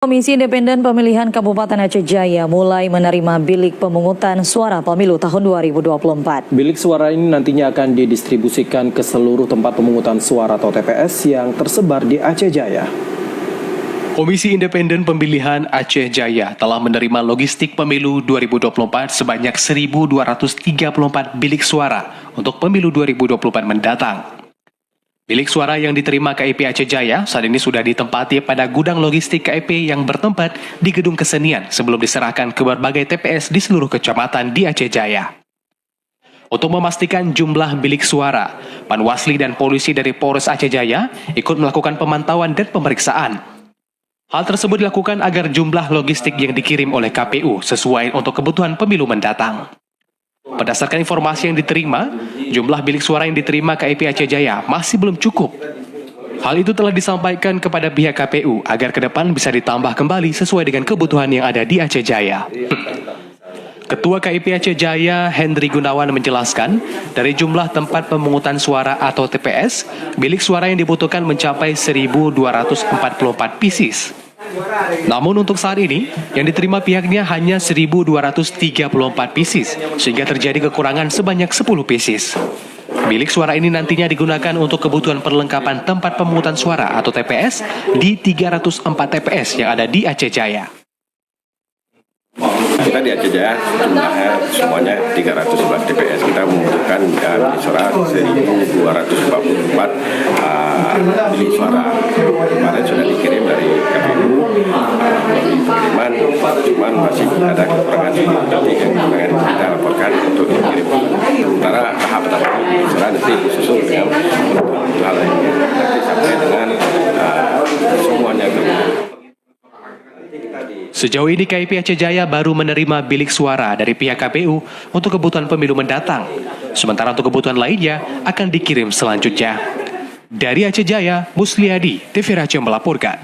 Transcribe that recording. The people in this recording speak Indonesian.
Komisi Independen Pemilihan Kabupaten Aceh Jaya mulai menerima bilik pemungutan suara pemilu tahun 2024. Bilik suara ini nantinya akan didistribusikan ke seluruh tempat pemungutan suara atau TPS yang tersebar di Aceh Jaya. Komisi Independen Pemilihan Aceh Jaya telah menerima logistik pemilu 2024 sebanyak 1.234 bilik suara untuk pemilu 2024 mendatang. Bilik suara yang diterima KIP Aceh Jaya saat ini sudah ditempati pada gudang logistik KIP yang bertempat di Gedung Kesenian sebelum diserahkan ke berbagai TPS di seluruh kecamatan di Aceh Jaya. Untuk memastikan jumlah bilik suara, Panwasli dan polisi dari Polres Aceh Jaya ikut melakukan pemantauan dan pemeriksaan. Hal tersebut dilakukan agar jumlah logistik yang dikirim oleh KPU sesuai untuk kebutuhan pemilu mendatang. Berdasarkan informasi yang diterima, jumlah bilik suara yang diterima KIP Aceh Jaya masih belum cukup. Hal itu telah disampaikan kepada pihak KPU agar ke depan bisa ditambah kembali sesuai dengan kebutuhan yang ada di Aceh Jaya. Ketua KIP Aceh Jaya, Hendri Gunawan menjelaskan, dari jumlah tempat pemungutan suara atau TPS, bilik suara yang dibutuhkan mencapai 1.244 pieces. Namun untuk saat ini, yang diterima pihaknya hanya 1.234 pieces, sehingga terjadi kekurangan sebanyak 10 pieces. Bilik suara ini nantinya digunakan untuk kebutuhan perlengkapan tempat pemungutan suara atau TPS di 304 TPS yang ada di Aceh Jaya. Kita di Aceh Jaya jumlahnya semuanya 311 TPS. Kita membutuhkan bilik suara 1.244 bilik suara. Kemarin sudah dikirim dari KPU melalui pengiriman, cuman masih ada kekurangan nanti yang kita laporkan untuk dikirim. Sementara tahap bilik suara nanti disusul dengan hal lainnya. Nanti sampai dengan semuanya Sejauh ini KIP Aceh Jaya baru menerima bilik suara dari pihak KPU untuk kebutuhan pemilu mendatang. Sementara untuk kebutuhan lainnya akan dikirim selanjutnya. Dari Aceh Jaya, Musliadi, TV Aceh melaporkan.